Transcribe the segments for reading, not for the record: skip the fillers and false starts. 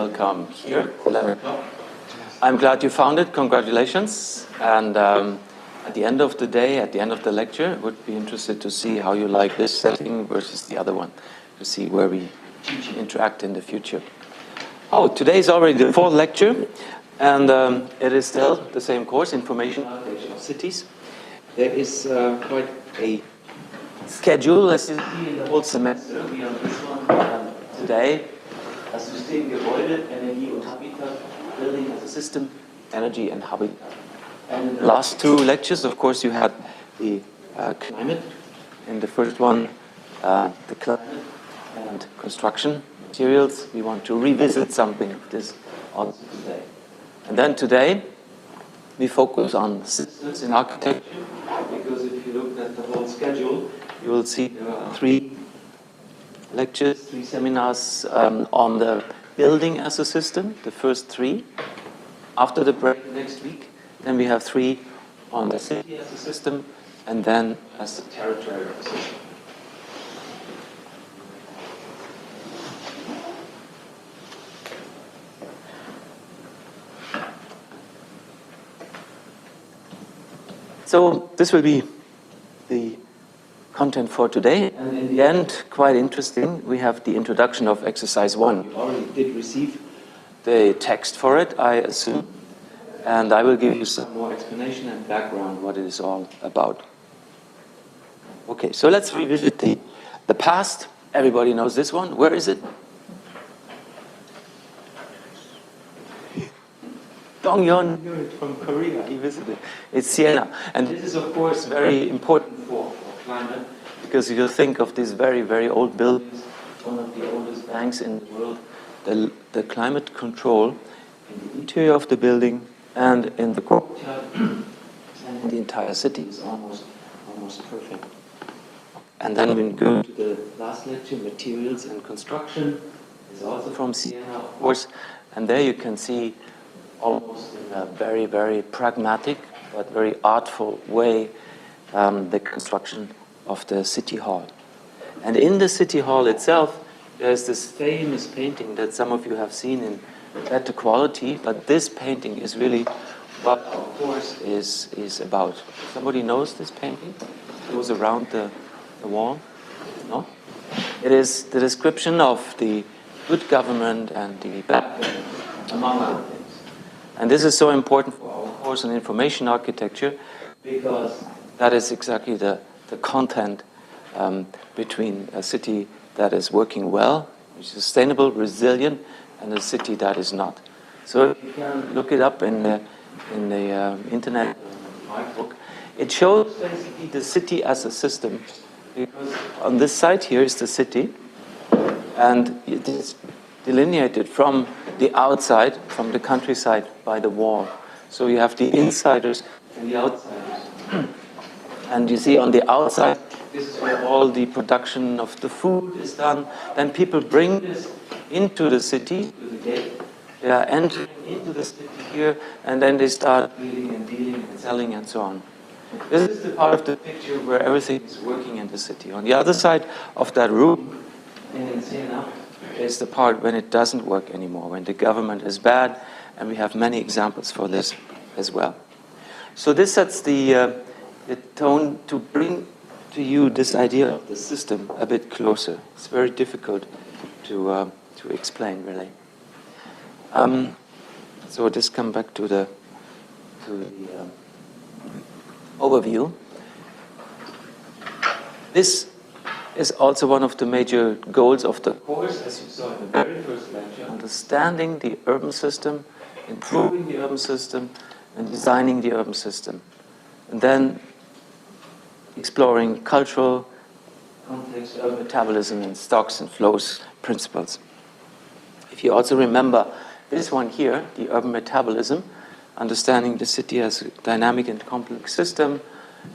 welcome here, 11 o'clock. I'm glad you found it. Congratulations. And at the end of the day, at the end of the lecture, would be interested to see how you like this setting versus the other one, to see where we interact in the future. Oh, today is already the fourth lecture, and it is still the same course, Information Architecture of Cities. There is quite a schedule, as you see in the whole semester. We are on this one today. Systemgebäude, Energie und Habitat, Building as a System, Energy and Habitat. And in the last two lectures, of course, you had the climate. In the first one, the climate and construction materials. We want to revisit something of this also today. And then today, we focus on systems in architecture, because if you look at the whole schedule, you will see there are three lectures, three seminars on the building as a system, the first three. After the break next week, then we have three on the city as a system, and then as the territory as a system. So this will be the content for today, and in the end, quite interesting, we have the introduction of exercise 1. You already did receive the text for it, I assume, and I will give you some more explanation and background what it is all about. Okay, so let's revisit the past. Everybody knows this one. Where is it? Dongyeon from Korea, he visited. It's Siena. And this is, of course, very important for climate, because if you think of these very, very old buildings, one of the oldest banks in the world, the climate control in the interior of the building and in the courtyard and in the entire city is almost perfect. And then we go to the last lecture, materials and construction, is also from Siena, of course, and there you can see almost in a very, very pragmatic but very artful way the construction of the city hall. And in the city hall itself, there's this famous painting that some of you have seen in better quality, but this painting is really what our course is about. Somebody knows this painting? It goes around the wall? No? It is the description of the good government and the bad government, among other things. And this is so important for our course on information architecture, because that is exactly the content between a city that is working well, which is sustainable, resilient, and a city that is not. So if you can look it up in the internet, my book, it shows basically the city as a system, because on this side here is the city, and it is delineated from the outside, from the countryside, by the wall. So you have the insiders and the outsiders. And you see on the outside, this is where all the production of the food is done. Then people bring this into the city, to the gate. They are entering into the city here, and then they start dealing and selling and so on. This is the part of the picture where everything is working in the city. On the other side of that room, in Siena, is the part when it doesn't work anymore, when the government is bad, and we have many examples for this as well. So this sets the tone to bring to you this idea of the system a bit closer. It's very difficult to explain, really. So just come back to the overview. This is also one of the major goals of the course, as you saw in the very first lecture, understanding the urban system, improving the urban system, and designing the urban system. And then exploring cultural context, urban metabolism, and stocks and flows principles. If you also remember this one here, the urban metabolism, understanding the city as a dynamic and complex system,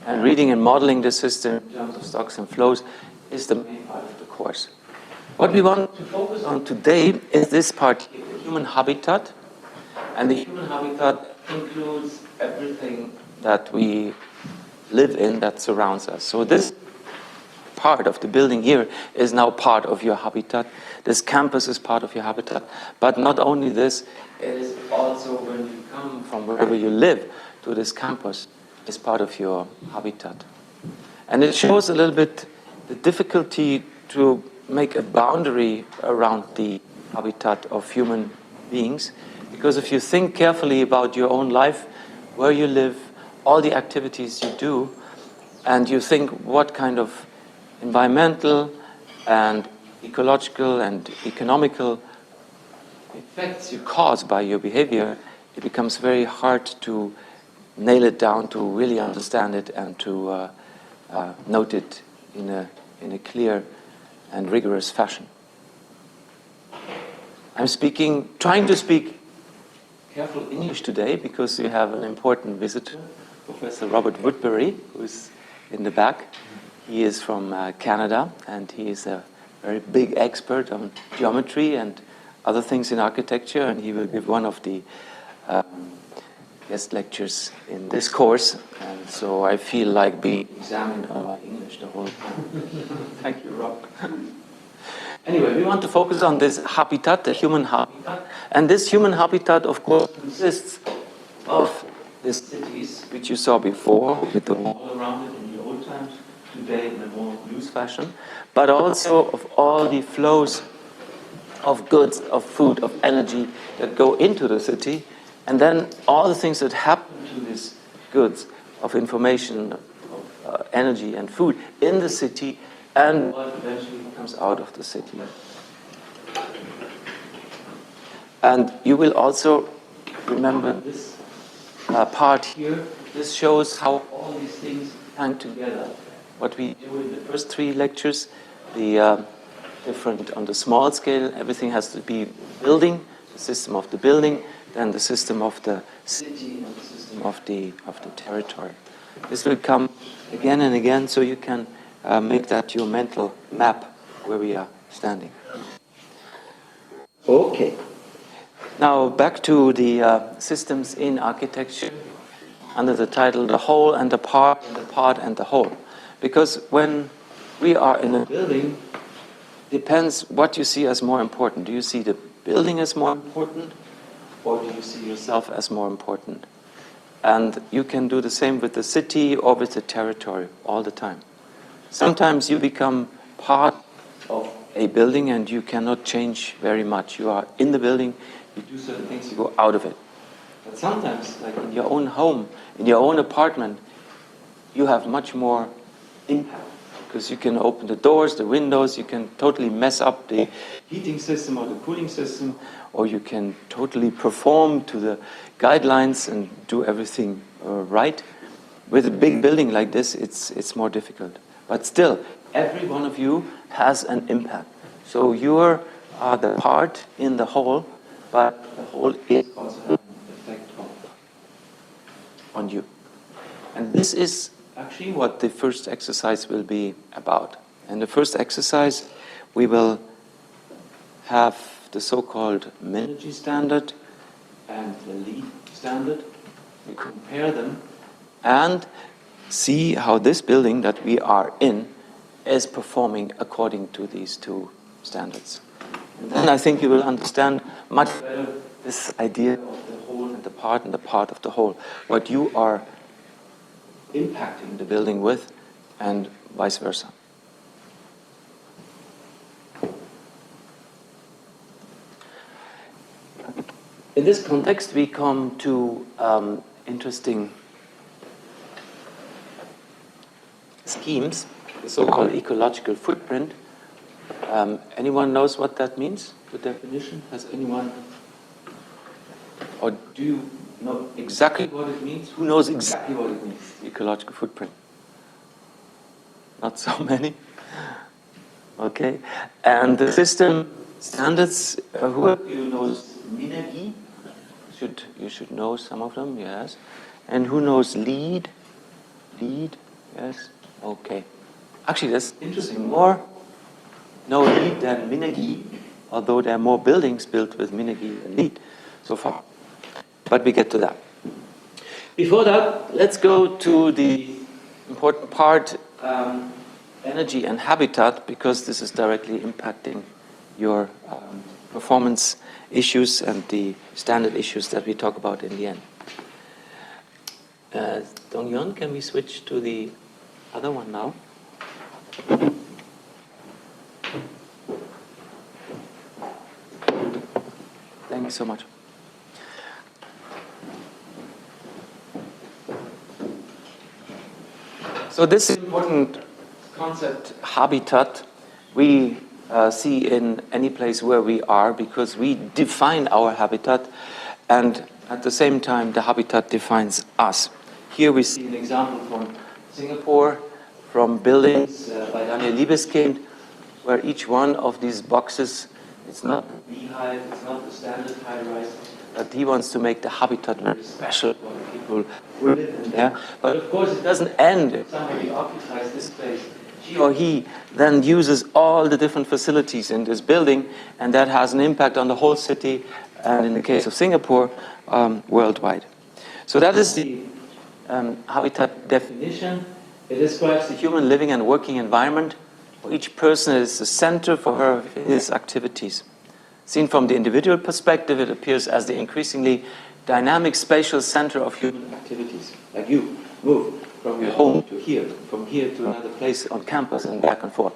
and reading and modeling the system in terms of stocks and flows, is the main part of the course. What we want to focus on today is this part here, the human habitat. And the human habitat includes everything that we live in that surrounds us. So this part of the building here is now part of your habitat. This campus is part of your habitat. But not only this, it is also when you come from wherever you live to this campus, is part of your habitat. And it shows a little bit the difficulty to make a boundary around the habitat of human beings. Because if you think carefully about your own life, where you live, all the activities you do, and you think what kind of environmental and ecological and economical effects you cause by your behavior, it becomes very hard to nail it down, to really understand it, and to note it in a clear and rigorous fashion. I'm trying to speak careful English today because we have an important visitor, Professor Robert Woodbury, who's in the back. He is from Canada, and he is a very big expert on geometry and other things in architecture, and he will give one of the guest lectures in this course. And so I feel like being examined on my English the whole time. Thank you, Rob. Anyway, we want to focus on this habitat, the human habitat. And this human habitat, of course, consists of the cities, which you saw before, with the wall around it in the old times, today in a more loose fashion, but also of all the flows of goods, of food, of energy that go into the city, and then all the things that happen to these goods of information, of energy and food in the city, and what eventually comes out of the city. And you will also remember this part here. This shows how all these things hang together. What we do in the first three lectures, the different on the small scale, everything has to be building, the system of the building, then the system of the city, and the system of the territory. This will come again and again, so you can make that your mental map where we are standing. Okay. Now back to the systems in architecture under the title The Whole and the Part, and the Part and the Whole. Because when we are in a building, depends what you see as more important. Do you see the building as more important, or do you see yourself as more important? And you can do the same with the city or with the territory all the time. Sometimes you become part of a building and you cannot change very much. You are in the building, you do certain things, you go out of it. But sometimes, like in your own home, in your own apartment, you have much more impact. Because you can open the doors, the windows, you can totally mess up the heating system or the cooling system, or you can totally perform to the guidelines and do everything right. With a big building like this, it's more difficult. But still, every one of you has an impact. So you are the part in the whole, but the whole is also an effect on you. And this is actually what the first exercise will be about. In the first exercise, we will have the so-called Minergy standard and the LEED standard. We compare them and see how this building that we are in is performing according to these two standards. And then I think you will understand much better this idea of the whole and the part of the whole. What you are impacting the building with, and vice versa. In this context, we come to interesting schemes, the so-called ecological footprint. Anyone knows what that means? The definition? Has anyone? Or do you know exactly what it means? Who knows exactly what it means, ecological footprint? Not so many. Okay. And the system standards, who of you knows Minergie? You should know some of them, yes. And who knows LEED? LEED, yes. Okay. Actually, that's interesting. More know LEED than Minergie, although there are more buildings built with Minergie than LEED so far. But we get to that. Before that, let's go to the important part energy and habitat, because this is directly impacting your performance issues and the standard issues that we talk about in the end. Dong-Yeon, can we switch to the other one now? Thank you so much. So this important concept, habitat, we see in any place where we are, because we define our habitat, and at the same time the habitat defines us. Here we see an example from Singapore, from buildings by Daniel Libeskind, where each one of these boxes, it's not a beehive, it's not the standard high-rise, but he wants to make the habitat very special for the people who live in there. But of course it doesn't end if somebody occupies this space. She or he then uses all the different facilities in this building, and that has an impact on the whole city, and in the case of Singapore, worldwide. So that is the habitat definition. It describes the human living and working environment. For each person, it is the center for his activities. Seen from the individual perspective, it appears as the increasingly dynamic spatial center of human activities. Like you move from your home to here, from here to another place on campus, and back and forth.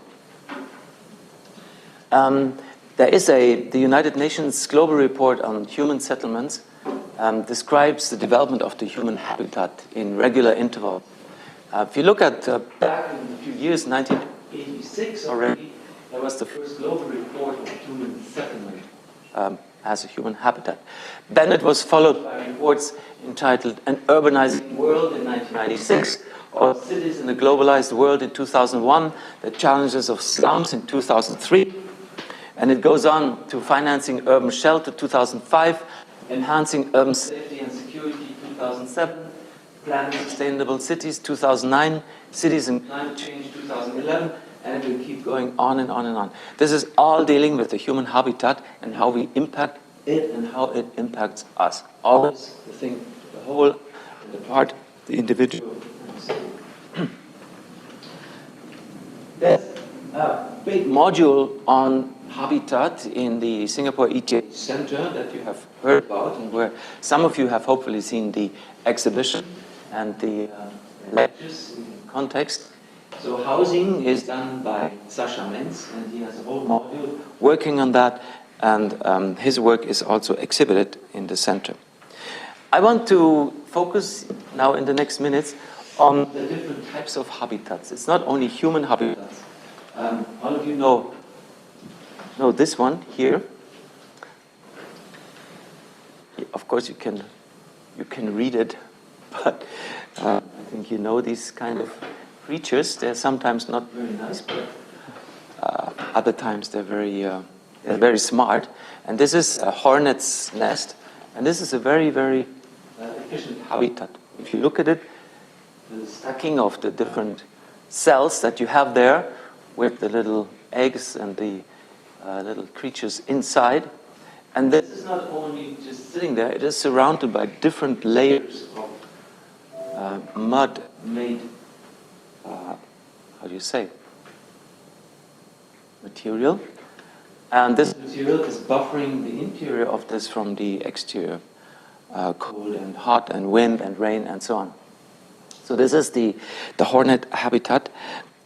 There is the United Nations Global Report on Human Settlements describes the development of the human habitat in regular intervals. If you look at back in a few years, 1986 already, there was the first global report of human settlement as a human habitat. Then it was followed by reports entitled An Urbanizing World in 1996, or Cities in a Globalized World in 2001, The Challenges of Slums in 2003. And it goes on to Financing Urban Shelter 2005, Enhancing Urban Safety and Security 2007, Planning Sustainable Cities 2009, Cities and Climate Change 2011, and it will keep going on and on and on. This is all dealing with the human habitat and how we impact it and how it impacts us. Always the thing, the whole, the part, the individual. There's a big module on habitat in the Singapore ETH Center that you have heard about, and where some of you have hopefully seen the exhibition and the lectures in context. So housing is done by Sascha Menz, and he has a whole module working on that, and his work is also exhibited in the center. I want to focus now in the next minutes on the different types of habitats. It's not only human habitats. All of you know this one here. Of course, you can read it, but I think you know these kind of creatures. They're sometimes not very nice, but other times they're very smart. And this is a hornet's nest, and this is a very, very efficient habitat. If you look at it, the stacking of the different cells that you have there with the little eggs and the little creatures inside. And this is not only just sitting there, it is surrounded by different layers of mud-made, material. And this material is buffering the interior of this from the exterior, cold and hot and wind and rain and so on. So this is the hornet habitat,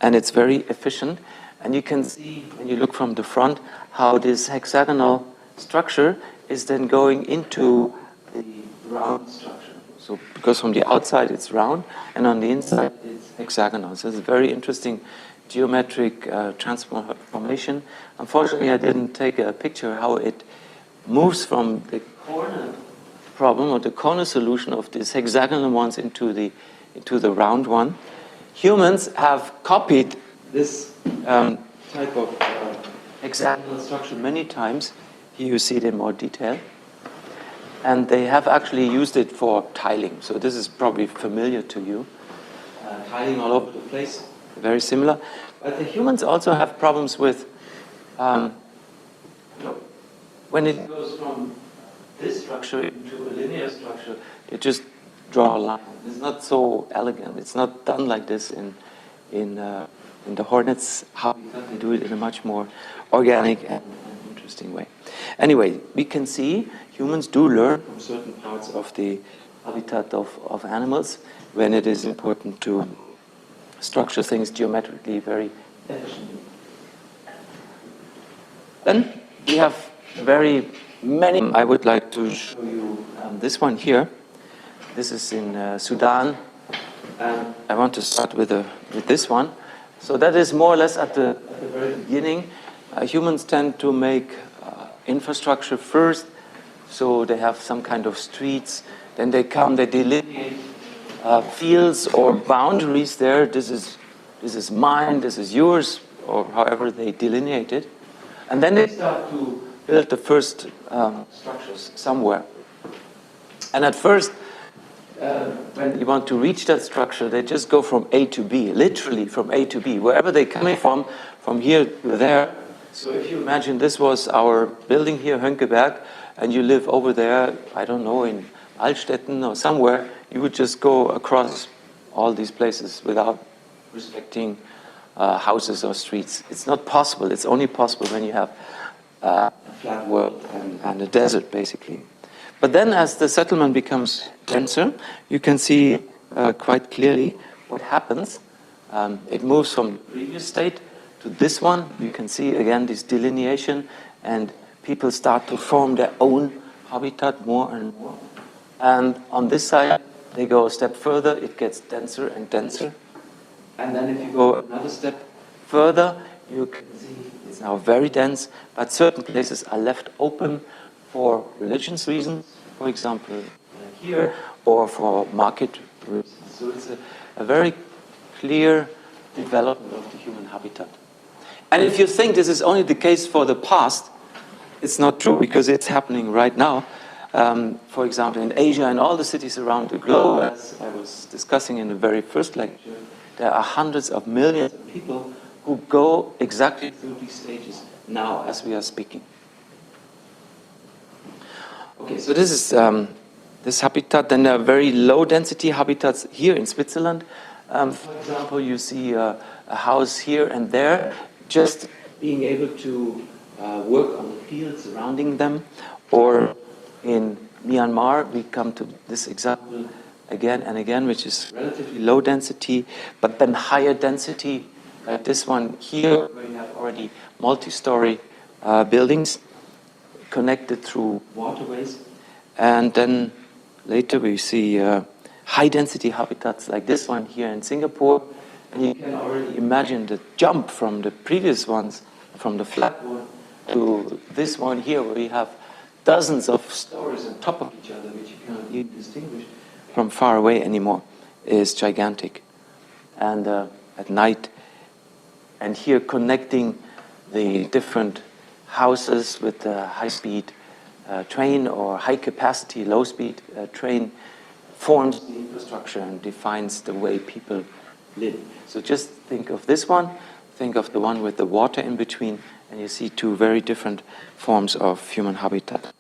and it's very efficient. And you can see, when you look from the front, how this hexagonal structure is then going into the round structure. So because from the outside it's round, and on the inside it's hexagonal. So it's a very interesting geometric transformation. Unfortunately, I didn't take a picture how it moves from the corner problem or the corner solution of this hexagonal ones into the round one. Humans have copied this type of hexagonal structure many times. Here you see it in more detail. And they have actually used it for tiling. So this is probably familiar to you. Tiling all over the place, very similar. But the humans also have problems with when it goes from this structure into a linear structure, they just draw a line. It's not so elegant. It's not done like this in in the hornets habitat, they do it in a much more organic and interesting way. Anyway, we can see humans do learn from certain parts of the habitat of animals when it is important to structure things geometrically very efficiently. Then we have very many. I would like to show you this one here. This is in Sudan. And I want to start with this one. So that is more or less at the very beginning. Humans tend to make infrastructure first. So they have some kind of streets. Then they delineate fields or boundaries there. This is mine, this is yours, or however they delineate it. And then they start to build the first structures somewhere. And at first, when you want to reach that structure, they just go from A to B, literally from A to B, wherever they're coming from here to there. So if you imagine this was our building here, Hönckeberg, and you live over there, I don't know, in Altstetten or somewhere, you would just go across all these places without respecting houses or streets. It's not possible. It's only possible when you have a flat world and a desert, basically. But then as the settlement becomes denser, you can see quite clearly what happens. It moves from the previous state to this one. You can see, again, this delineation, and people start to form their own habitat more and more. And on this side, they go a step further. It gets denser and denser. And then if you go another step further, you can see it's now very dense, but certain places are left open for religious reasons, for example, here, or for market reasons. So it's a very clear development of the human habitat. And if you think this is only the case for the past, it's not true, because it's happening right now. For example, in Asia and all the cities around the globe, as I was discussing in the very first lecture, there are hundreds of millions of people who go exactly through these stages now as we are speaking. Okay, so this is this habitat. Then there are very low density habitats here in Switzerland. For example, you see a house here and there, just being able to work on the fields surrounding them. Or in Myanmar, we come to this example again and again, which is relatively low density, but then higher density, like this one here, where you have already multi-story buildings connected through waterways. And then later we see high-density habitats like this one here in Singapore. And you can already imagine the jump from the previous ones, from the flat one to this one here, where we have dozens of stories on top of each other, which you cannot even distinguish from far away anymore, is gigantic. And at night, and here connecting the different houses with the high-speed train or high-capacity, low-speed train forms the infrastructure and defines the way people live. So just think of this one, think of the one with the water in between, and you see two very different forms of human habitat.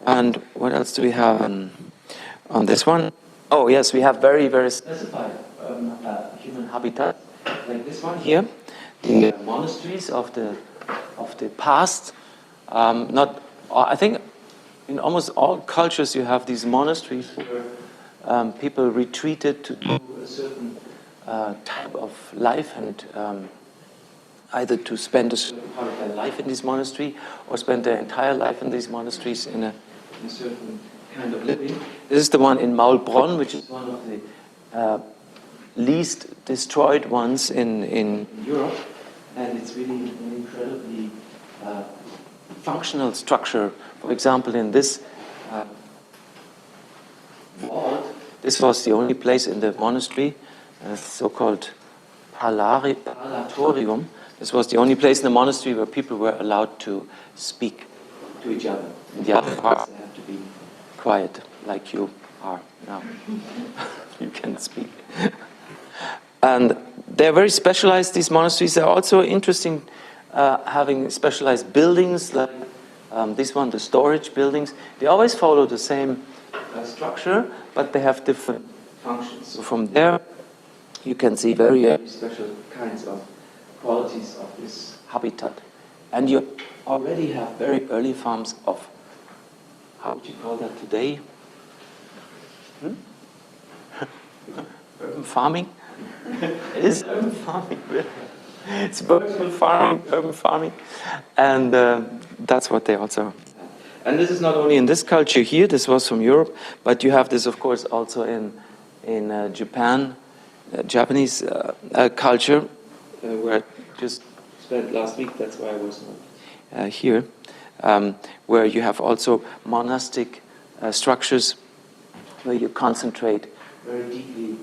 And what else do we have on this one? Oh, yes, we have very, very specified human habitat, like this one here, the monasteries of the past. I think in almost all cultures you have these monasteries where people retreated to do a certain type of life, and either to spend a certain part of their life in this monastery or spend their entire life in these monasteries in a certain kind of living. This is the one in Maulbronn, which is one of the least destroyed ones in Europe, and it's really an incredibly functional structure. For example, in this vault, this was the only place in the monastery, so-called Parlatorium. This was the only place in the monastery where people were allowed to speak to each other. In the other parts, they have to be quiet, like you are now. You can speak. And they're very specialized, these monasteries. They're also interesting, having specialized buildings, like this one, the storage buildings. They always follow the same structure, but they have different functions. So from there, you can see very, very special kinds of qualities of this habitat. And you already have very early forms of, how would you call that today? Urban farming? It is urban farming, really. It's vertical farming, urban farming. And that's what they also. And this is not only in this culture here, this was from Europe, but you have this, of course, also in Japan, Japanese culture, where I just spent last week, that's why I was not here, where you have also monastic structures where you concentrate very deeply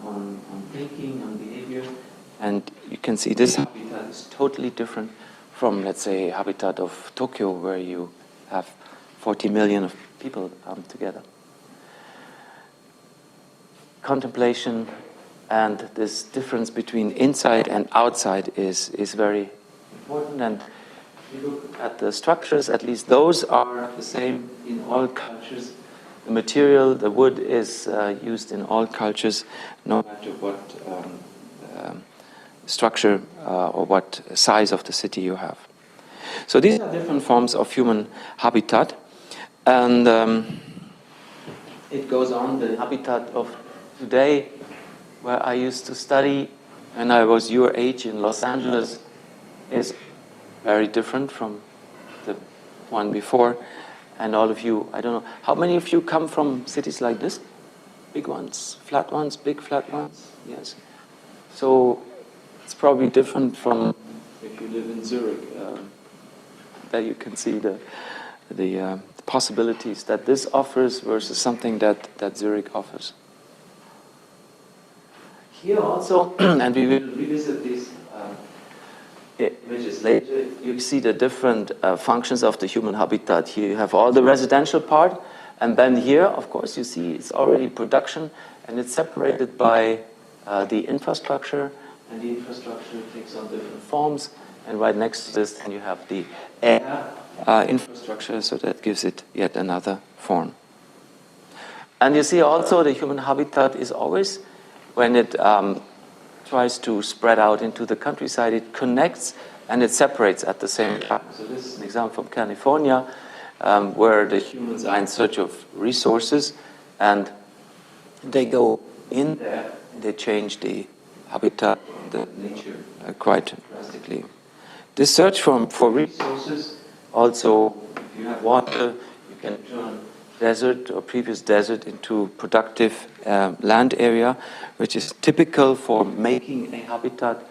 on thinking, on behavior. And you can see this habitat is totally different from, let's say, habitat of Tokyo, where you have 40 million of people together. Contemplation and this difference between inside and outside is very important. And if you look at the structures, at least those are the same in all cultures. The material, the wood, is used in all cultures, no matter what structure or what size of the city you have. So these are different forms of human habitat. And it goes on, the habitat of today, where I used to study when I was your age in Los Angeles, is very different from the one before. And all of you, I don't know, how many of you come from cities like this? Big ones, flat ones, big flat ones? Yes. So it's probably different from if you live in Zurich, that you can see the possibilities that this offers versus something that Zurich offers. Here also, and we will revisit these images later, you see the different functions of the human habitat. Here you have all the residential part, and then here, of course, you see it's already production, and it's separated by the infrastructure, and the infrastructure takes on different forms, and right next to this, then you have the air infrastructure, so that gives it yet another form. And you see also the human habitat is always, when it tries to spread out into the countryside, it connects and it separates at the same time. So this is an example from California, where the humans are in search of resources, and they go in there, and they change the habitat, the nature, quite drastically. This search for resources, also, if you have water, you can turn desert or previous desert into productive land area, which is typical for making a habitat,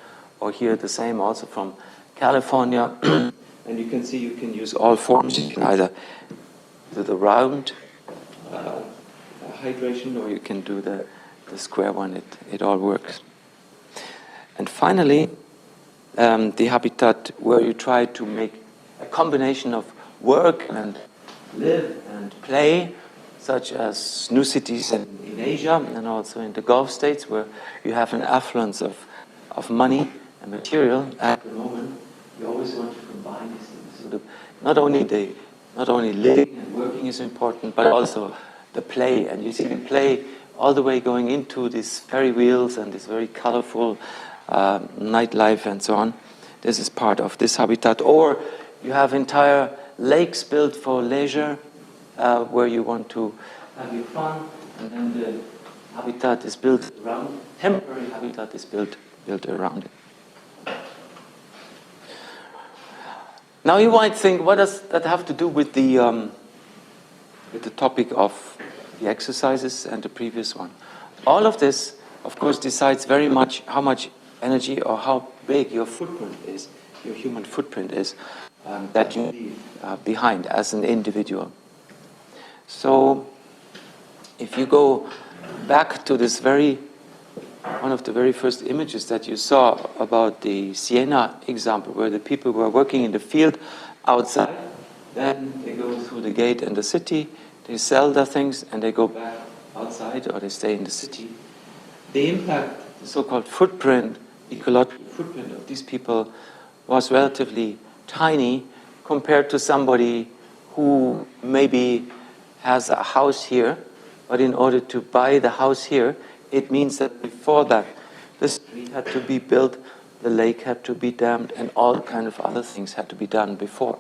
or here the same also from California. And you can see you can use all forms. You can either do the round hydration, or you can do the square one. It all works. And finally, the habitat where you try to make a combination of work and live and play, such as new cities in Asia and also in the Gulf states, where you have an affluence of money and material. At the moment, you always want to combine these things. So not only living and working is important, but also the play. And you see the play all the way going into these ferry wheels and this very colorful nightlife and so on. This is part of this habitat. Or you have entire lakes built for leisure, where you want to have your fun, and then the habitat is built around, temporary habitat is built around it. Now you might think, what does that have to do with the topic of the exercises and the previous one? All of this, of course, decides very much how much energy or how big your footprint is, your human footprint is, that you leave behind as an individual. So if you go back to this one of the very first images that you saw about the Siena example, where the people were working in the field outside, then they go through the gate in the city, they sell their things, and they go back outside, or they stay in the city. The impact, the so-called footprint, ecological footprint of these people was relatively tiny compared to somebody who maybe has a house here, but in order to buy the house here, it means that before that the street had to be built, the lake had to be dammed, and all kind of other things had to be done before.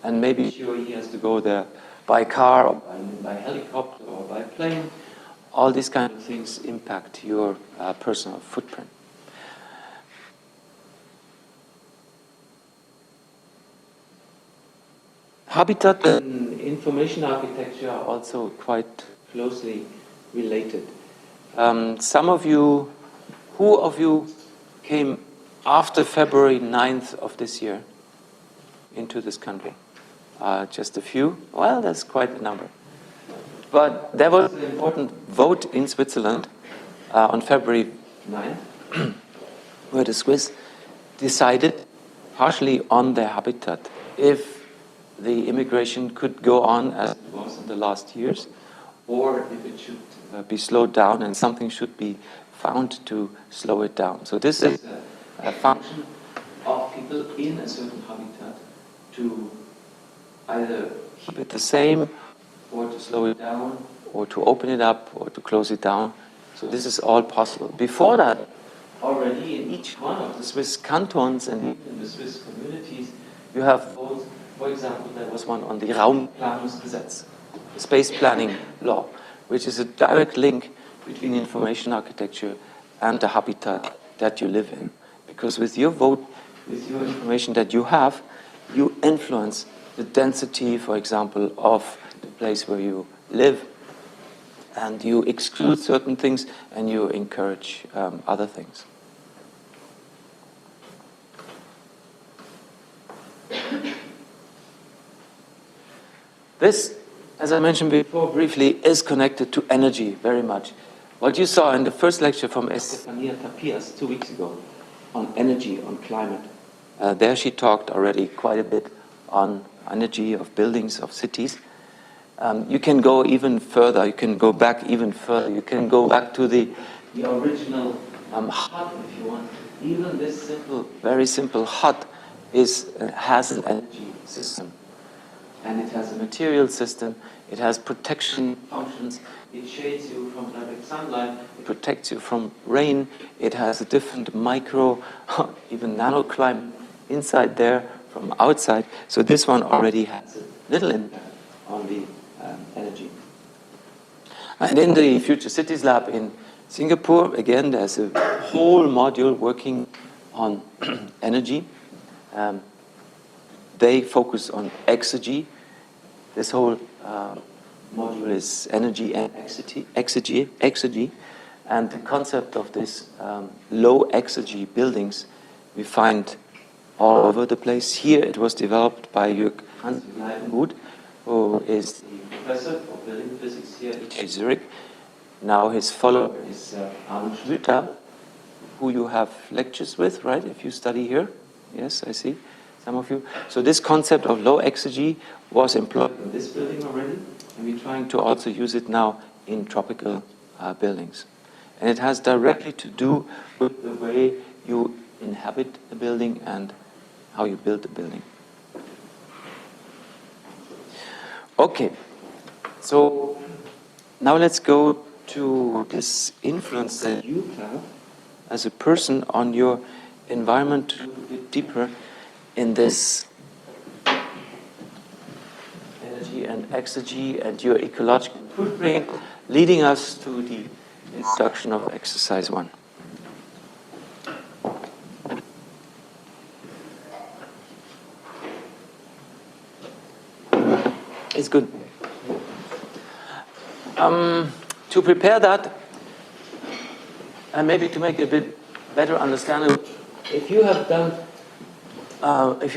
And maybe sure he has to go there by car or by helicopter or by plane. All these kind of things impact your personal footprint. Habitat and information architecture are also quite closely related. Some of you, who of you came after February 9th of this year into this country? Just a few? Well, that's quite a number. But there was an important vote in Switzerland on February 9th, where the Swiss decided, partially on their habitat, if the immigration could go on as it was in the last years, or if it should be slowed down and something should be found to slow it down. So this is a function of people in a certain habitat to either keep it the same, or to slow it down, or to open it up, or to close it down. So this is all possible. Before that, already in each one of the Swiss cantons and in the Swiss communities, you have both. For example, there was one on the Raumplanungsgesetz, the space planning law, which is a direct link between information architecture and the habitat that you live in. Because with your vote, with your information that you have, you influence the density, for example, of the place where you live, and you exclude certain things and you encourage other things. This, as I mentioned before briefly, is connected to energy very much. What you saw in the first lecture from Estefania Tapias 2 weeks ago on energy, on climate, there she talked already quite a bit on energy of buildings, of cities. You can go even further, you can go back even further, you can go back to the original hut if you want. Even this simple, very simple hut has an energy system. And it has a material system, it has protection functions, it shades you from direct sunlight, it protects you from rain, it has a different micro, even nanoclimate inside there from outside. So this one already has a little impact on the energy. And in the Future Cities Lab in Singapore, again, there's a whole module working on energy. They focus on exergy. This whole module is energy and exergy. And the concept of this low exergy buildings we find all over the place. Here it was developed by Hans Leitengut, who is the professor of building physics here at Zurich. Now his follower is Arno Schlüter, who you have lectures with, right, if you study here? Yes, I see. Some of you. So this concept of low exergy was employed in this building already, and we're trying to also use it now in tropical buildings. And it has directly to do with the way you inhabit a building and how you build a building. Okay, so now let's go to this influence that you have as a person on your environment a bit deeper in this energy and exergy and your ecological footprint, leading us to the introduction of exercise 1. It's good. To prepare that, and maybe to make it a bit better understandable, if you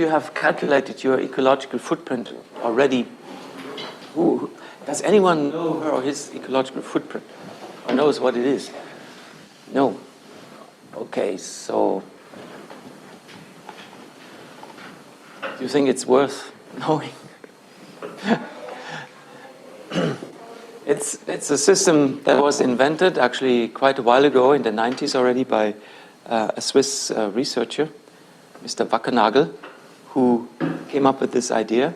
have calculated your ecological footprint already, does anyone know her or his ecological footprint, or knows what it is? No. Okay, so do you think it's worth knowing? It's a system that was invented actually quite a while ago in the 90s already by a Swiss researcher, Mr. Wackernagel, who came up with this idea.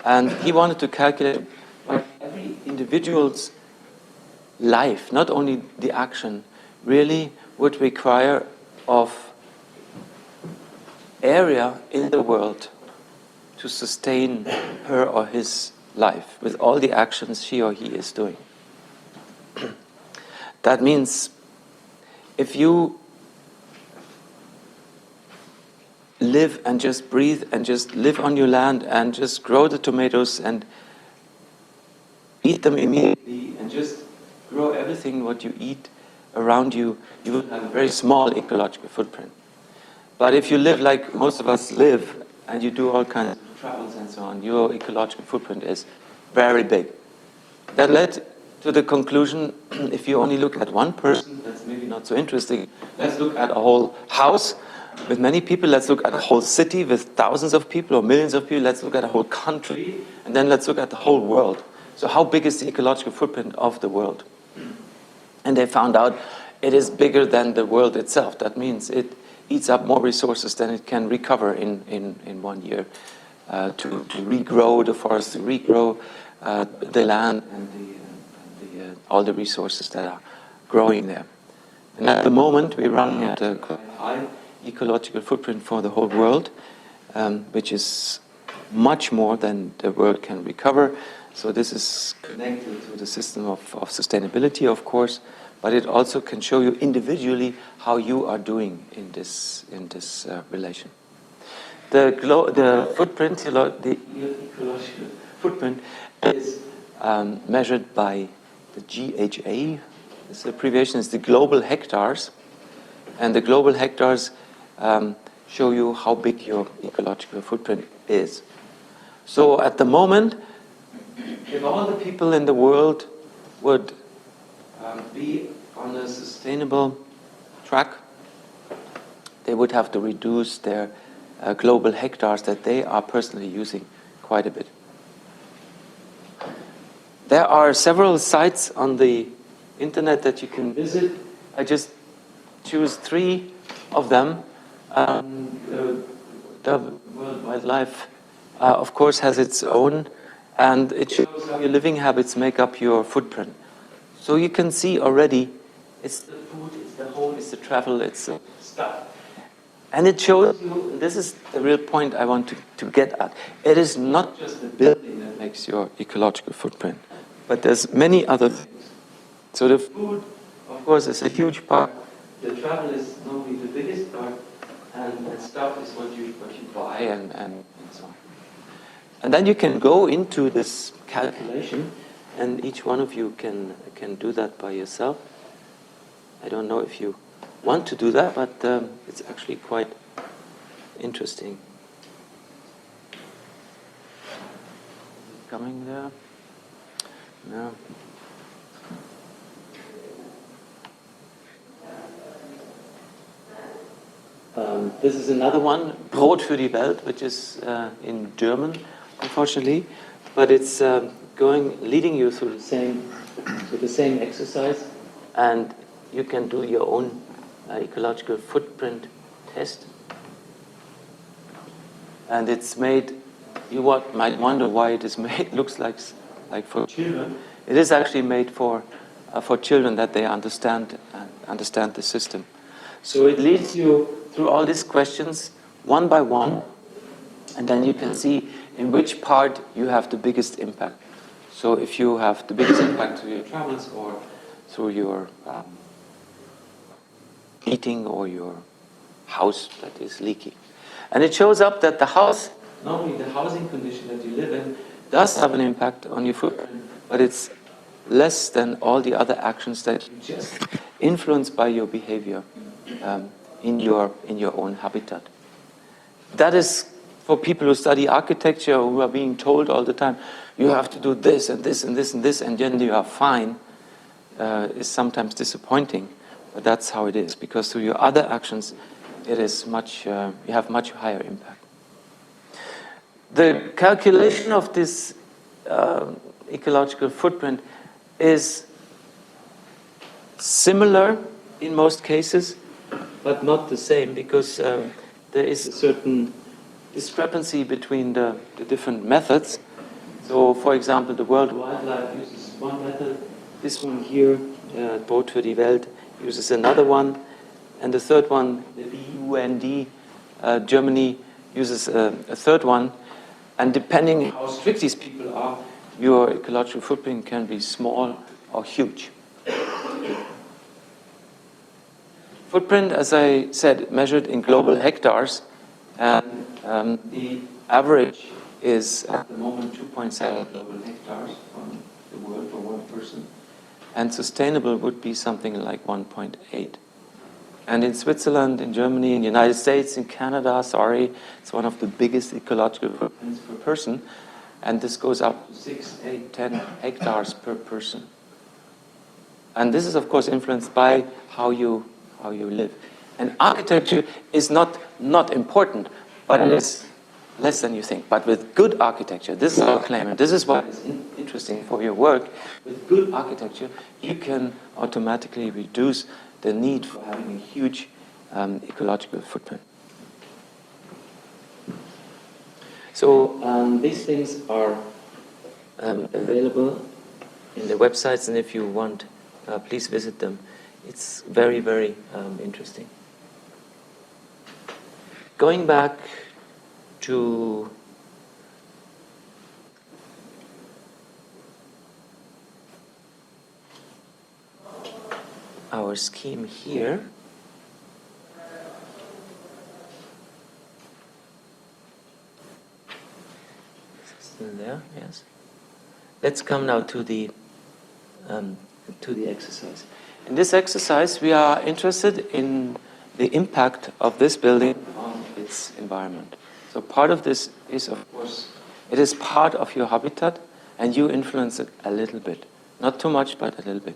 And he wanted to calculate every individual's life, not only the action, really would require of area in the world to sustain her or his life with all the actions she or he is doing. That means if you live and just breathe and just live on your land and just grow the tomatoes and eat them immediately and just grow everything what you eat around you, you will have a very small ecological footprint. But if you live like most of us live and you do all kinds of travels and so on, your ecological footprint is very big. That led to the conclusion, if you only look at one person, that's maybe not so interesting. Let's look at a whole house with many people. Let's look at a whole city with thousands of people or millions of people. Let's look at a whole country. And then let's look at the whole world. So how big is the ecological footprint of the world? And they found out it is bigger than the world itself. That means it eats up more resources than it can recover in 1 year to regrow the forest, to regrow the land and all the resources that are growing there. And at the moment, we're running at a quite high ecological footprint for the whole world, which is much more than the world can recover. So this is connected to the system of sustainability, of course, but it also can show you individually how you are doing in this relation. The footprint, the ecological footprint, is measured by the GHA. This abbreviation is the global hectares, and the global hectares show you how big your ecological footprint is. So at the moment, if all the people in the world would be on a sustainable track, they would have to reduce their global hectares that they are personally using quite a bit. There are several sites on the internet that you can visit. I just choose 3 of them. The World Wildlife, of course, has its own, and it shows how your living habits make up your footprint. So you can see already, it's the food, it's the home, it's the travel, it's the stuff. And it shows you, this is the real point I want to get at. It is not just the building that makes your ecological footprint, but there's many other things. So the food, of course, is a huge part. The travel is normally the biggest part, and stuff is what you buy and so on. And then you can go into this calculation, and each one of you can do that by yourself. I don't know if you want to do that, but it's actually quite interesting. Coming there? No. This is another one, Brot für die Welt, which is in German, unfortunately, but it's leading you through the same exercise, and you can do your own ecological footprint test. And it's made. You might wonder why it is made. Looks like for children. It is actually made for children that they understand the system. So it leads you through all these questions one by one, and then you can see in which part you have the biggest impact. So if you have the biggest impact through your travels or through your eating or your house that is leaking. And it shows up that the house, normally the housing condition that you live in, does have an impact on your footprint, but it's less than all the other actions that you just influenced by your behavior in your own habitat. That is for people who study architecture, who are being told all the time, you have to do this and this and this and this, and then you are fine, is sometimes disappointing. But that's how it is, because through your other actions, it is you have much higher impact. The calculation of this ecological footprint is similar in most cases, but not the same, because there is a certain discrepancy between the different methods. So, for example, the World Wildlife uses one method. This one here, Brot für die Welt, uses another one. and the third one, the BUND, Germany uses a third one. And depending how strict these people are, your ecological footprint can be small or huge. Footprint, as I said, measured in global hectares, and the average is at the moment 2.7 global hectares on the world for one person, and sustainable would be something like 1.8. And in Switzerland, in Germany, in the United States, in Canada, it's one of the biggest ecological footprints per person, and this goes up to 6, 8, 10 hectares per person. And this is, of course, influenced by how you live. And architecture is not important, but it is less than you think. But with good architecture, this is our claim, and this is what is interesting for your work. With good architecture, you can automatically reduce the need for having a huge ecological footprint. So these things are available in the websites, and if you want, please visit them. It's very, very interesting. Going back to our scheme here. Still there, yes. Let's come now to the exercise. In this exercise, we are interested in the impact of this building on its environment. So part of this is, of course, it is part of your habitat, and you influence it a little bit. Not too much, but a little bit.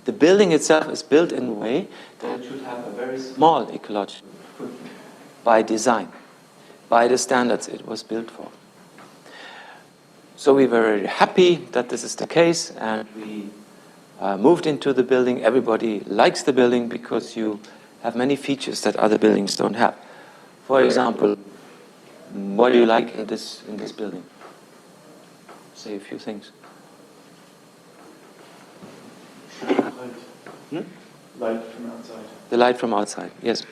The building itself is built in a way that it should have a very small ecological footprint by design, by the standards it was built for. So we were very happy that this is the case, and we moved into the building. Everybody likes the building because you have many features that other buildings don't have. For example, what do you like in this building? Say a few things. Light from outside. The light from outside, yes.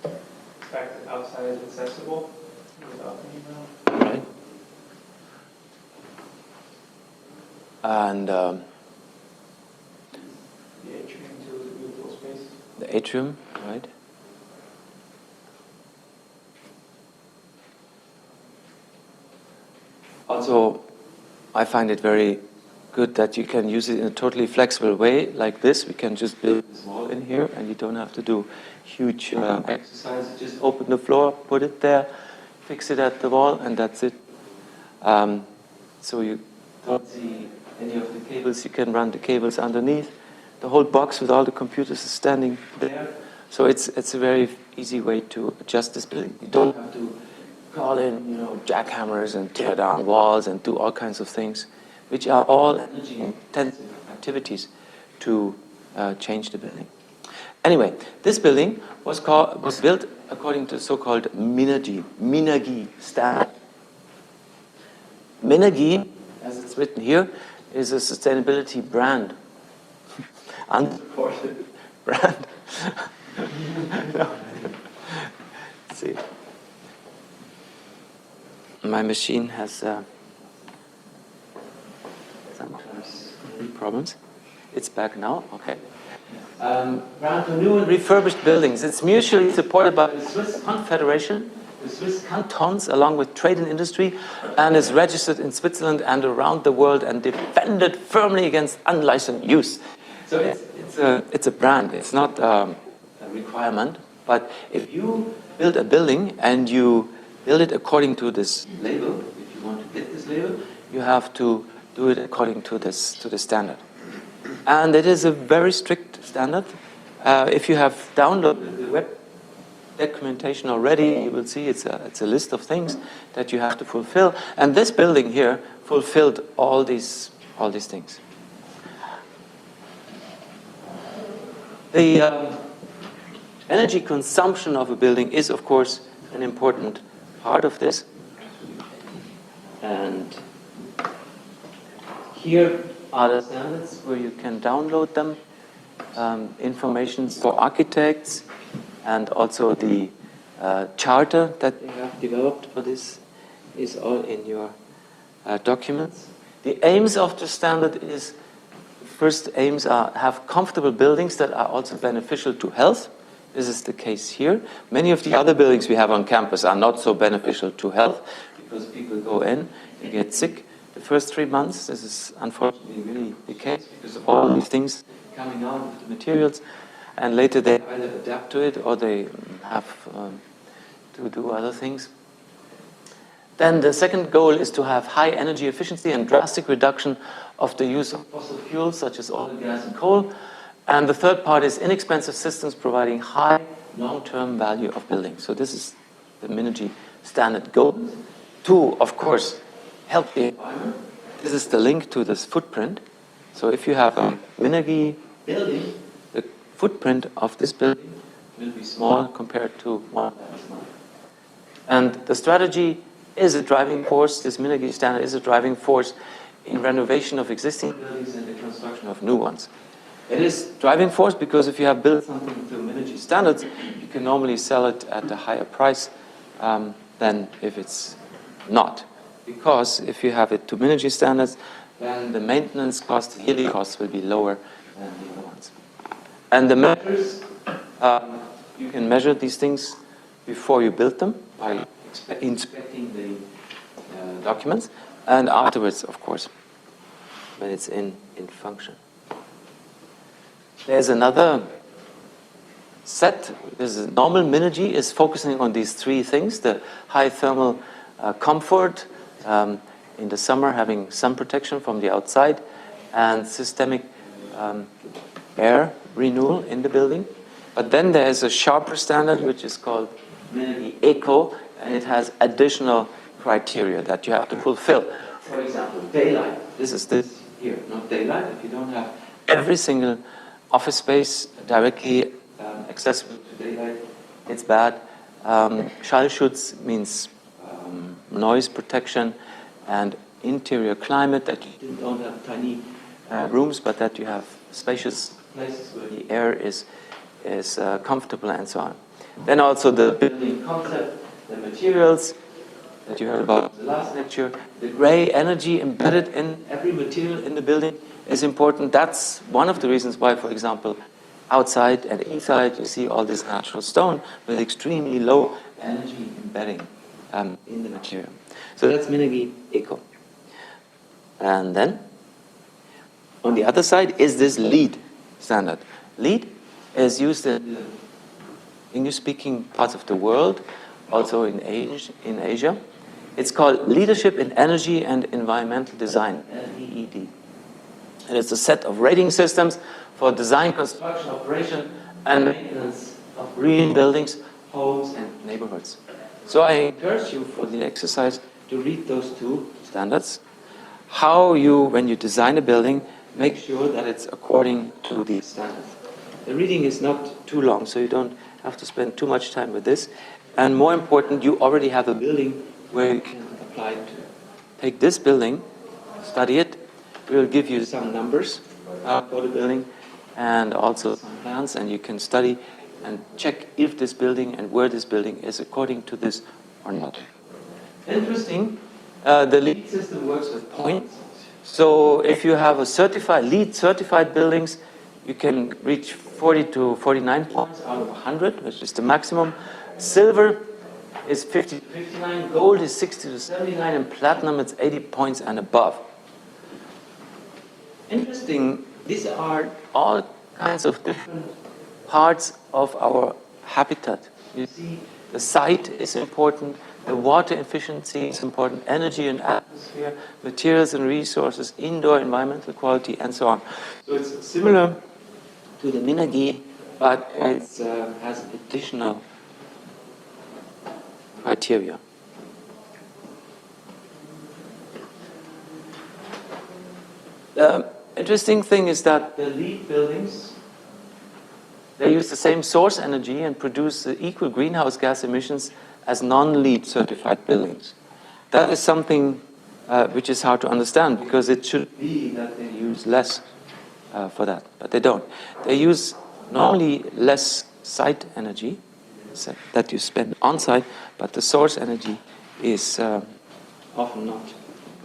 The fact that outside is accessible without any Right. And the atrium too is a beautiful space. the atrium, right? Also, I find it very good that you can use it in a totally flexible way, like this. We can just build this wall in here, and you don't have to do huge exercises. Just open the floor, put it there, fix it at the wall, and that's it. So you don't see any of the cables. You can run the cables underneath. The whole box with all the computers is standing there. So it's a very easy way to adjust this building. You don't have to call in, jackhammers and tear down walls and do all kinds of things, which are all energy-intensive activities to change the building. Anyway, this building was built according to the so-called Minagi standard. Minagi, as it's written here, is a sustainability brand. Unsupported brand. No. Let's see. My machine has sometimes problems. It's back now. Okay. Brand for new and refurbished buildings. It's mutually supported by the Swiss Confederation, the Swiss cantons, along with trade and industry, and is registered in Switzerland and around the world and defended firmly against unlicensed use. So it's a brand. It's not a requirement. But if you build a building and you build it according to this label, if you want to get this label, you have to do it according to the standard. And it is a very strict standard. If you have downloaded the web documentation already, you will see it's a list of things that you have to fulfill. And this building here fulfilled all these things. The energy consumption of a building is, of course, an important part of this. And here are the standards where you can download them, information for architects and also the charter that they have developed for this is all in your documents. The aims of the standard is, first aims are have comfortable buildings that are also beneficial to health. This is the case here. Many of the other buildings we have on campus are not so beneficial to health because people go in and get sick the first 3 months. This is unfortunately really the case because of all these things coming out of the materials, and later they either adapt to it or they have to do other things. Then the second goal is to have high energy efficiency and drastic reduction of the use of fossil fuels such as oil, gas, and coal. And the third part is inexpensive systems providing high long-term value of buildings. So this is the Minergie standard goal. To, of course, help the environment. This is the link to this footprint. So if you have a Minergie building, the footprint of this building will be small compared to one that is not. And the strategy is a driving force. This Minergie standard is a driving force in renovation of existing buildings and the construction of new ones. It is driving force because if you have built something to Minergie standards, you can normally sell it at a higher price than if it's not. Because if you have it to Minergie standards, then the maintenance cost, the yearly costs will be lower than the other ones. And the measures, you can measure these things before you build them by inspecting the documents, and afterwards, of course, when it's in function. There's another set. This is normal Minergie is focusing on these three things: the high thermal comfort, in the summer having sun protection from the outside, and systemic air renewal in the building. But then there's a sharper standard which is called Minergie Eco, and it has additional criteria that you have to fulfill. For example, daylight. This is this here, not daylight. If you don't have every single office space directly accessible to daylight, it's bad. Schallschutz means noise protection and interior climate, that you don't have tiny rooms, but that you have spacious places where the air is comfortable and so on. Then also the building concept, the materials that you heard about in the last lecture, the gray energy embedded in every material in the building is important. That's one of the reasons why, for example, outside and inside you see all this natural stone with extremely low energy embedding in the material. So that's Minergie Eco. And then on the other side is this LEED standard. LEED is used in the English-speaking parts of the world, also in Asia. It's called Leadership in Energy and Environmental Design, LEED. And it's a set of rating systems for design, construction, operation, and maintenance of green buildings, homes, and neighborhoods. So I encourage you for the exercise to read those two standards. How you, when you design a building, make sure that it's according to these standards. The reading is not too long, so you don't have to spend too much time with this. And more important, you already have a building where you can apply to. Take this building, study it. We'll give you some numbers for the building and also some plans, and you can study and check if this building and where this building is according to this or not. Interesting, the LEED system works with points. So if you have a LEED certified buildings, you can reach 40 to 49 points out of 100, which is the maximum. Silver is 50 to 59, gold is 60 to 79, and platinum it's 80 points and above. Interesting, these are all kinds of different parts of our habitat. You see, the site is important, the water efficiency is important, energy and atmosphere, materials and resources, indoor environmental quality, and so on. So it's similar to the Minergie, but it has additional criteria. The interesting thing is that the LEED buildings, they use the same source energy and produce equal greenhouse gas emissions as non-LEED certified buildings. That is something which is hard to understand, because it should be that they use less for that, but they don't. They use normally less site energy, that you spend on site, but the source energy is often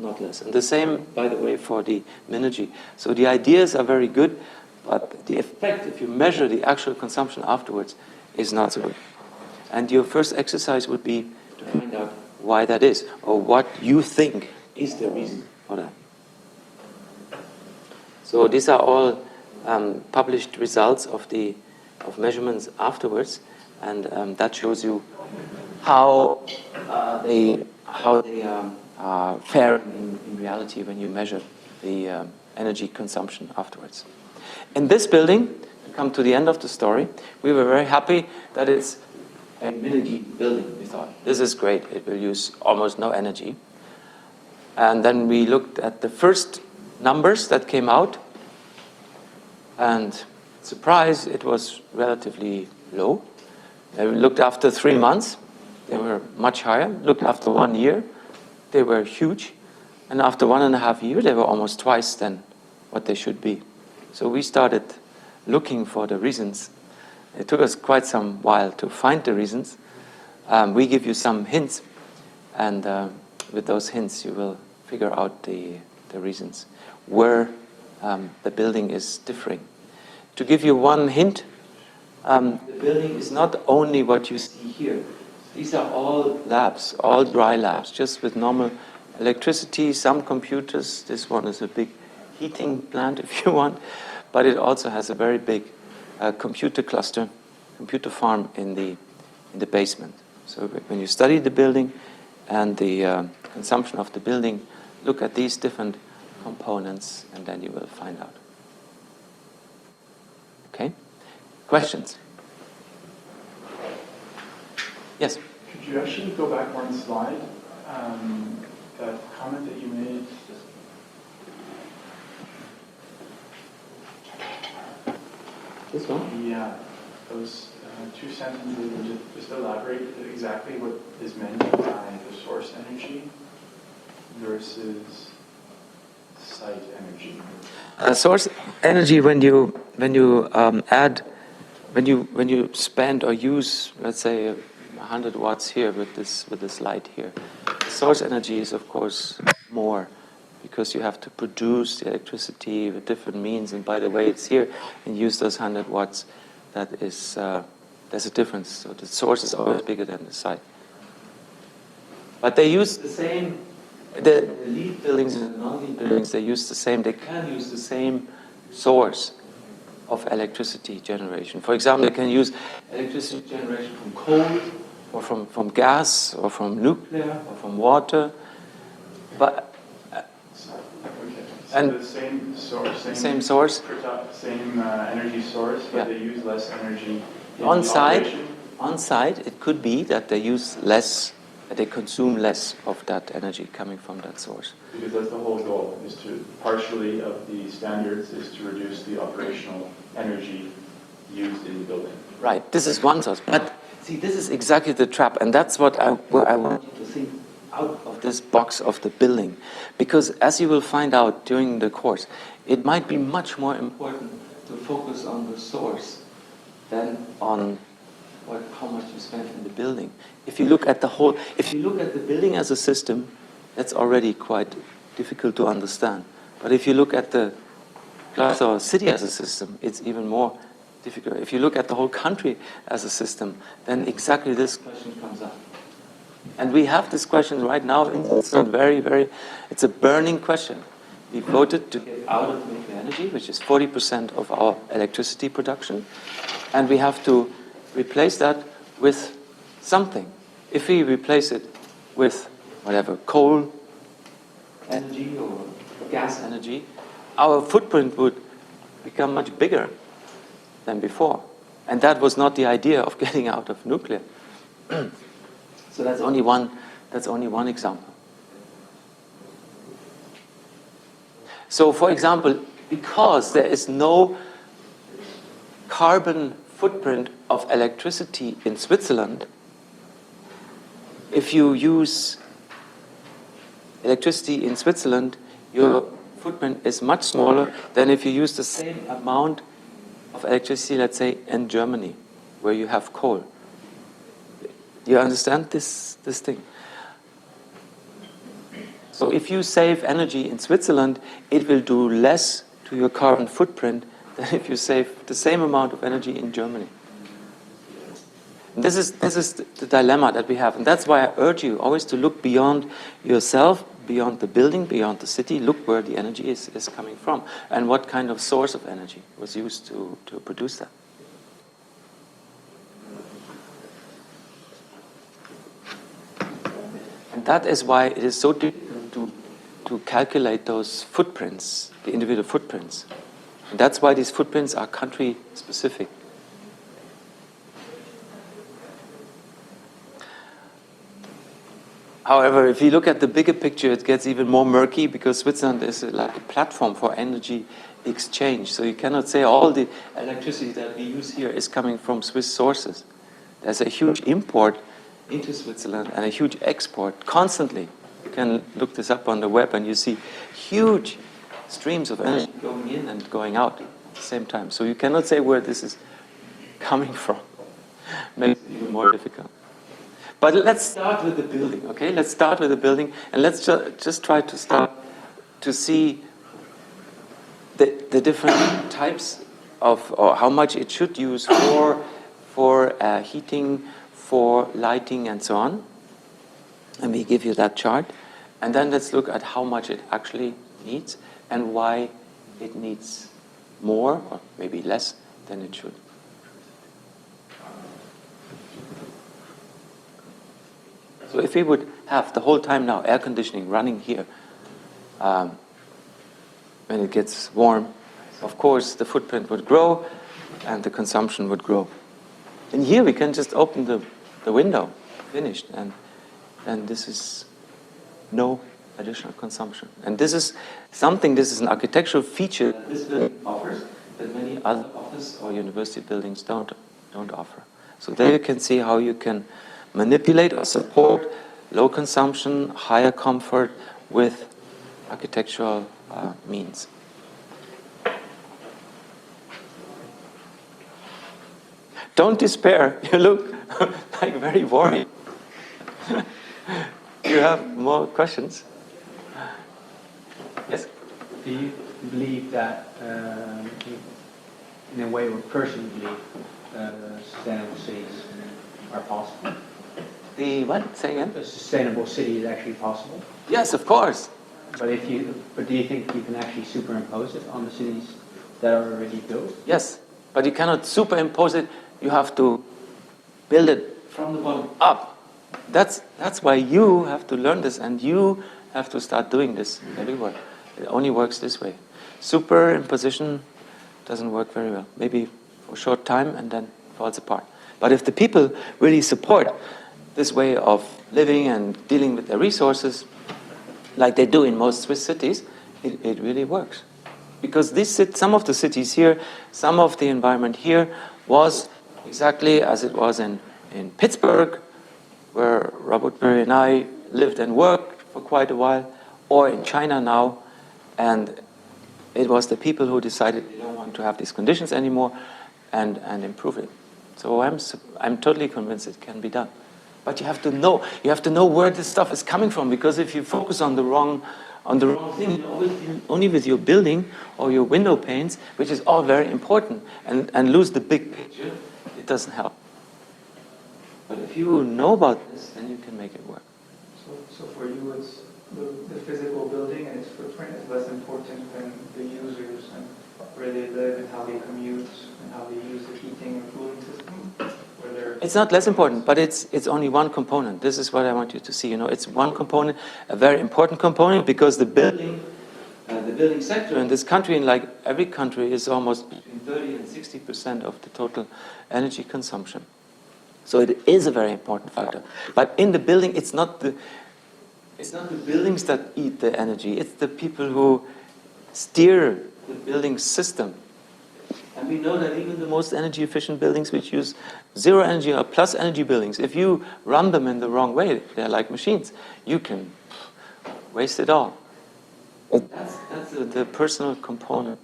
not less. And the same, by the way, for the Minergy. So the ideas are very good, but the effect, if you measure the actual consumption afterwards, is not so good. And your first exercise would be to find out why that is, or what you think is the reason for that. So these are all published results of measurements afterwards, and that shows you how they fare in reality when you measure the energy consumption afterwards. In this building, to come to the end of the story, we were very happy that it's a Minergy building. We thought, this is great, it will use almost no energy. And then we looked at the first numbers that came out, and surprise, it was relatively low. We looked after 3 months, they were much higher. Looked after 1 year, they were huge. And after 1.5 years, they were almost twice than what they should be. So we started looking for the reasons. It took us quite some while to find the reasons. We give you some hints, and with those hints, you will figure out the reasons where the building is differing. To give you one hint, the building is not only what you see here. These are all labs, all dry labs, just with normal electricity, some computers. This one is a big heating plant, if you want, but it also has a very big computer cluster, computer farm in the basement. So when you study the building and the consumption of the building, look at these different components, and then you will find out. Okay? Questions? Yes? Could you actually go back one slide? That comment that you made. This one? Yeah. Those 2 sentences, just elaborate exactly what is meant by the source energy versus site energy. Source energy, when you spend or use, let's say, 100 watts here with this light here, source energy is of course more, because you have to produce the electricity with different means. And by the way, it's here and use those 100 watts. That is there's a difference. So the source is always bigger than the site. But they use the same. The LEED buildings and the non-LEED buildings, they use the same. They can use the same source of electricity generation. For example, they can use electricity generation from coal, or from gas, or from nuclear, or from water. But and the same source, same source, same energy source, but they use less energy. On site, it could be that they use less. They consume less of that energy coming from that source. Because that's the whole goal, is to, partially of the standards, is to reduce the operational energy used in the building. Right, this is one source. But see, this is exactly the trap, and that's what I want you to think out of this box of the building. Because as you will find out during the course, it might be much more important to focus on the source than on how much you spend in the building. If you look at the building as a system, that's already quite difficult to understand. But if you look at the class or city as a system, it's even more difficult. If you look at the whole country as a system, then exactly this question comes up. And we have this question right now. It's a burning question. We voted to get out of nuclear energy, which is 40% of our electricity production, and we have to replace that with something. If we replace it with whatever, coal energy or gas energy, our footprint would become much bigger than before. And that was not the idea of getting out of nuclear. So that's only one example. So for example, because there is no carbon footprint of electricity in Switzerland, if you use electricity in Switzerland, your footprint is much smaller than if you use the same amount of electricity, let's say, in Germany, where you have coal. You understand this thing? So if you save energy in Switzerland, it will do less to your carbon footprint than if you save the same amount of energy in Germany. And this is the dilemma that we have. And that's why I urge you always to look beyond yourself, beyond the building, beyond the city. Look where the energy is coming from and what kind of source of energy was used to produce that. And that is why it is so difficult to calculate those footprints, the individual footprints. And that's why these footprints are country specific. However, if you look at the bigger picture, it gets even more murky because Switzerland is like a platform for energy exchange. So you cannot say all the electricity that we use here is coming from Swiss sources. There's a huge import into Switzerland and a huge export constantly. You can look this up on the web and you see huge streams of energy going in and going out at the same time. So you cannot say where this is coming from. Makes it even more difficult. But let's start with the building, okay? Let's start with the building, and let's just try to start to see the different types of, or how much it should use for heating, for lighting, and so on. Let me give you that chart. And then let's look at how much it actually needs and why it needs more, or maybe less, than it should. So if we would have the whole time now air conditioning running here, when it gets warm, of course the footprint would grow and the consumption would grow. And here we can just open the window, finished, and this is no additional consumption. And this is an architectural feature that this building offers that many other office or university buildings don't offer. So there you can see how you can manipulate or support low consumption, higher comfort with architectural means. Don't despair. You look like very worried. You have more questions? Yes? Do you believe that, in a way, or personally believe, sustainable cities are possible? The what? Say again? A sustainable city is actually possible. Yes, of course. But do you think you can actually superimpose it on the cities that are already built? Yes, but you cannot superimpose it. You have to build it from the bottom up. That's why you have to learn this, and you have to start doing this everywhere. It only works this way. Superimposition doesn't work very well. Maybe for a short time and then falls apart. But if the people really support this way of living and dealing with their resources, like they do in most Swiss cities, it really works. Because some of the cities here, some of the environment here was exactly as it was in Pittsburgh, where Robert Berry and I lived and worked for quite a while, or in China now, and it was the people who decided they don't want to have these conditions anymore and improve it. So I'm totally convinced it can be done. But you have to know where this stuff is coming from, because if you focus on the wrong thing, only with your building or your window panes, which is all very important, and lose the big picture, it doesn't help. But if you know about this, then you can make it work. So for you, it's the physical building and its footprint is less important than the users and where they live and how they commute and how they use the heating and cooling system? It's not less important, but it's only one component. This is what I want you to see. It's one component, a very important component, because the building sector in this country, and like every country, is almost between 30 and 60% of the total energy consumption. So it is a very important factor. But in the building, it's not the buildings that eat the energy. It's the people who steer the building system. And we know that even the most energy efficient buildings, which use zero energy or plus energy buildings, if you run them in the wrong way, they're like machines, you can waste it all. That's the personal component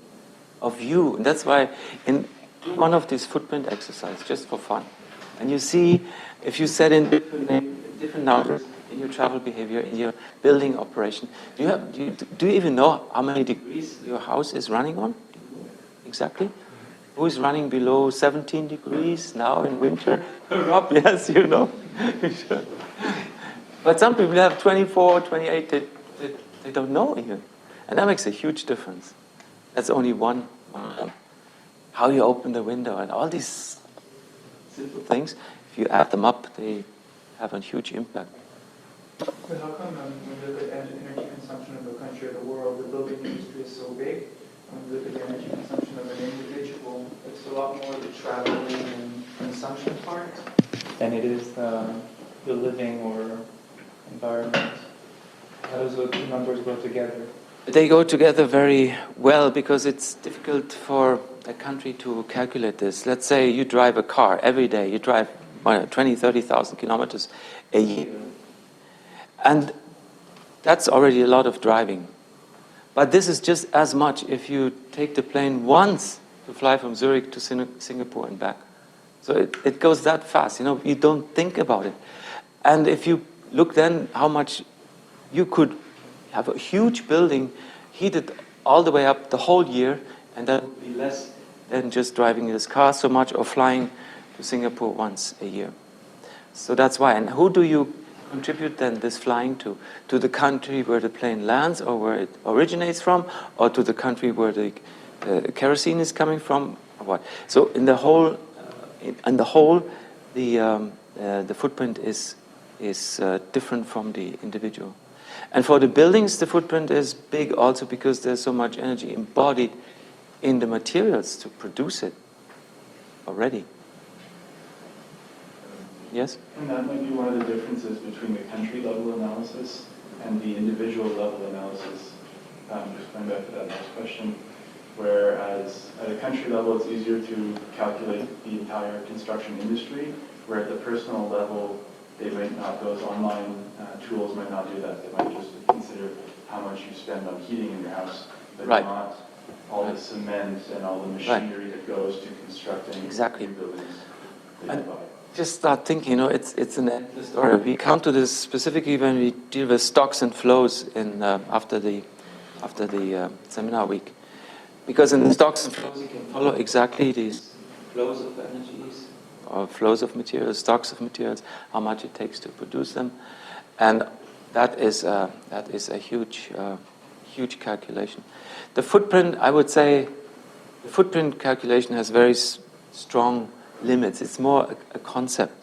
of you. And that's why in one of these footprint exercises, just for fun, And you see, if you set in different numbers in your travel behavior, in your building operation, do you even know how many degrees your house is running on? Exactly? Who is running below 17 degrees now in winter? Rob, yes, you know. Sure. But some people have 24, 28, they don't know even. And that makes a huge difference. That's only one. How you open the window and all these simple things, if you add them up, they have a huge impact. But how come when we look at energy consumption of a country or the world, the building industry is so big? When we look at the energy consumption of an individual, it's a lot more the traveling and consumption part than it is the living or environment. How does those two numbers go together? They go together very well because it's difficult for a country to calculate this. Let's say you drive a car every day. You drive 20, 30,000 kilometers a year. And that's already a lot of driving. But this is just as much if you take the plane once to fly from Zurich to Singapore and back. So it goes that fast. You don't think about it. And if you look then how much you could have a huge building heated all the way up the whole year, and that would be less than just driving this car so much or flying to Singapore once a year. So that's why. And who do you contribute then this flying to? To the country where the plane lands or where it originates from, or to the country where the kerosene is coming from, or what? So in the whole, the footprint is different from the individual. And for the buildings, the footprint is big also because there's so much energy embodied in the materials to produce it already. Yes? And that might be one of the differences between the country level analysis and the individual level analysis. Just going back to that last question, whereas at a country level it's easier to calculate the entire construction industry, where at the personal level they might not, those online tools might not do that. They might just consider how much you spend on heating in your house, but right. not all the cement and all the machinery that goes to constructing exactly. new buildings. And just start thinking, it's an endless story. We come to this specifically when we deal with stocks and flows in after the seminar week. Because in the stocks and flows you can follow exactly these flows of energies, or flows of materials, stocks of materials, how much it takes to produce them, and that is a huge calculation. The footprint, I would say, the footprint calculation has very strong limits. It's more a concept.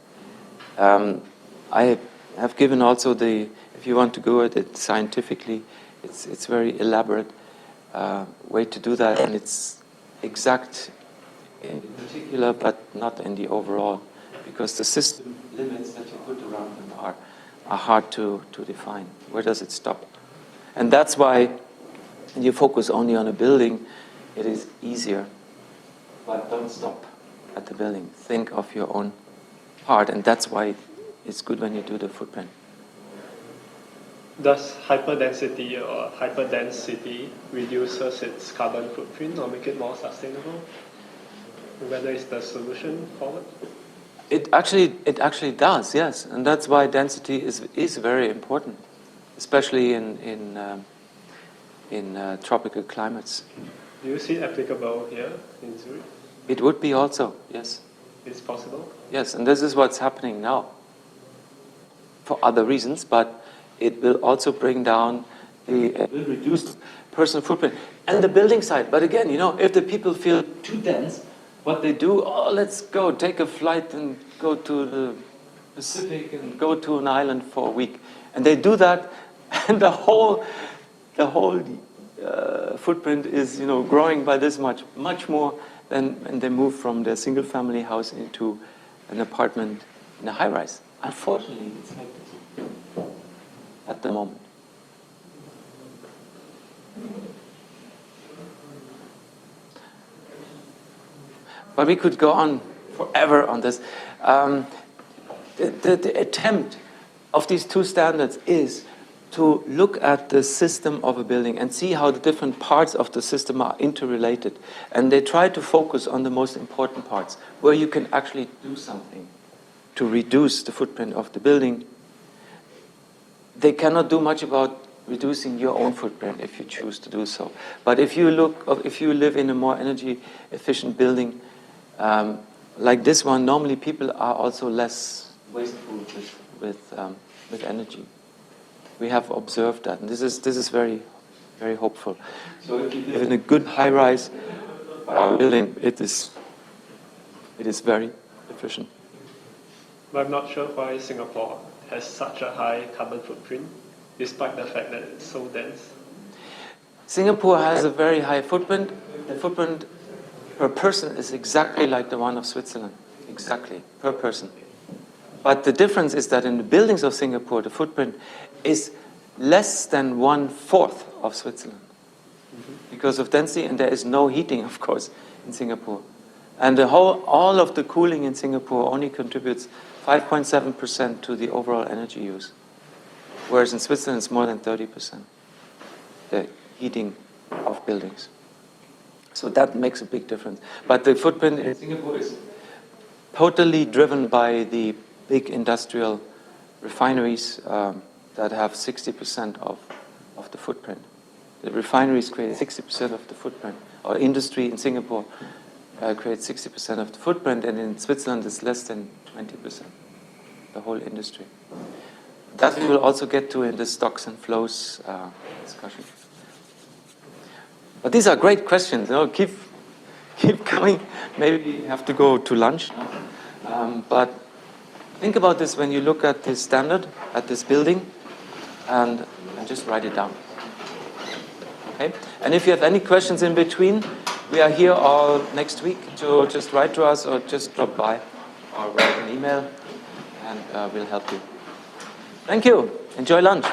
I have given also if you want to go at it scientifically, it's very elaborate way to do that, and it's exact in particular, but not in the overall, because the system limits that you put around them are hard to define. Where does it stop? And that's why when you focus only on a building, it is easier. But don't stop at the building. Think of your own part, and that's why it's good when you do the footprint. Does hyperdensity or hyperdensity reduces its carbon footprint or make it more sustainable? Whether it's the solution forward? It actually does, yes, and that's why density is very important, especially in tropical climates. Do you see it applicable here in Zurich? It would be also, yes. It's possible? Yes, and this is what's happening now. For other reasons, but it will also bring down it will reduce personal footprint and the building side. But again, if the people feel too dense, what they do, let's go take a flight and go to the Pacific and go to an island for a week, and they do that, and the whole footprint is growing by this much more than when they move from their single family house into an apartment in a high rise. Unfortunately, it's like this at the moment. But we could go on forever on this. The attempt of these two standards is to look at the system of a building and see how the different parts of the system are interrelated. And they try to focus on the most important parts, where you can actually do something. to reduce the footprint of the building. They cannot do much about reducing your own footprint if you choose to do so. But if you live in a more energy efficient building like this one, normally people are also less wasteful with energy. We have observed that, and this is very, very hopeful. So if you live in a good high-rise building, it is very efficient. But I'm not sure why Singapore has such a high carbon footprint, despite the fact that it's so dense. Singapore has a very high footprint. The footprint per person is exactly like the one of Switzerland, exactly, per person. But the difference is that in the buildings of Singapore, the footprint is less than 1/4 of Switzerland because of density, and there is no heating, of course, in Singapore. And all of the cooling in Singapore only contributes 5.7% to the overall energy use, whereas in Switzerland it's more than 30%, the heating of buildings. So that makes a big difference. But the footprint in Singapore is totally driven by the big industrial refineries that have 60% of the footprint. The refineries create 60% of the footprint, or industry in Singapore creates 60% of the footprint, and in Switzerland it's less than 20%, the whole industry. That we will also get to in the stocks and flows discussion. But these are great questions. Keep coming. Maybe we have to go to lunch. But think about this when you look at this standard, at this building, and just write it down. Okay? And if you have any questions in between, we are here all next week, so just write to us or just drop by or write an email, and we'll help you. Thank you. Enjoy lunch.